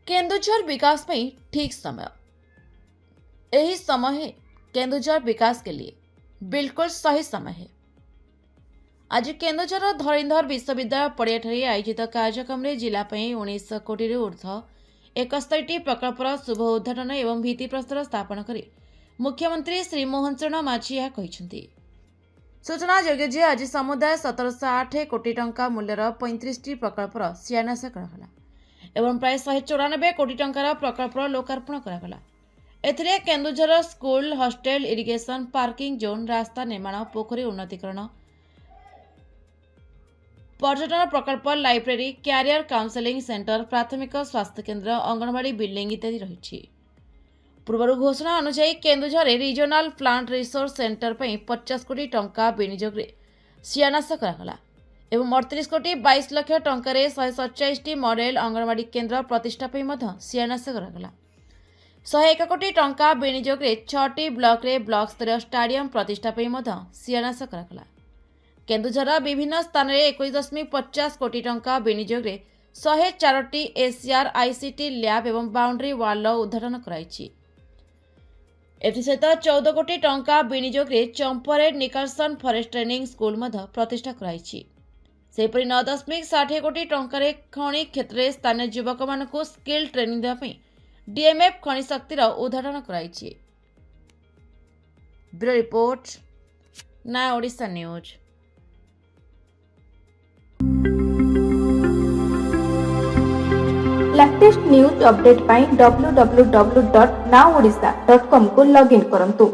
केन्दुझर विकास में ठीक समय। यही समय है केन्दुझर विकास के लिए बिल्कुल सही समय है। आज केन्दुझर धरीधर विश्वविद्यालय पड़ियाठारे आयोजित कार्यक्रम में जिला 19 कोटी ऊर्ध्व 71 प्रकल्पर शुभ उद्घाटन एवं भित्तिप्रस्तर स्थापन कर मुख्यमंत्री श्री मोहन चरण माझी यह कहते। सूचना योग्य जे आज समुदाय 1708 कोटी टंका मूल्यर 35 प्रकल्पर शिलान्यास करागला एवं प्राय 194 कोटी टंकार प्रकल्पर लोकार्पण करागला। एथिरे Keonjhar school, hostel, irrigation, parking zone, रास्ता निर्माण, पोखरी उन्नतीकरण, पर्यटन प्रकल्प, लाइब्रेरी, क्यारियर काउंसेलिंग सेंटर, प्राथमिक स्वास्थ्य केन्द्र, अंगनवाड़ी बिल्डिंग इत्यादि रही। पूर्व घोषणा अनुसार Keonjhar regional plant resource centre पर 50 कोटी टंका विनियोग शिलान्यास करागला एवं 38 कोटी 22 लाख टंकार 147 मॉडेल अंगनवाड़ी केन्द्र प्रतिष्ठा शिलान्यास करागला। 101 कोटी टंका विनियोग 6टी ब्लॉक रे ब्लॉक स्तर स्टाडियम प्रतिष्ठा शिलान्यास करागला। केन्दुझर विभिन्न स्थान में 21.50 कोटी टंका विनियोग 104टी एसीआर आईसीटी लैब एवं बाउंड्री वाल उद्घाटन कराई। एसहित 14 कोटी टंका विनियोग चंपरेड निकलसन फॉरेस्ट ट्रेनिंग स्कूल प्रतिष्ठा कराई। सेपरी 9.60 कोटी टंकार खनि क्षेत्र में स्थानीय युवक मानक स्किल ट्रेनिंग देवाई डीएमएफ खनि शक्तिर उद्घाटन कराई। ब्यूरो रिपोर्ट, नया Odisha news. Latest news update पाई www.naodisha.com को लॉगिन करंतु।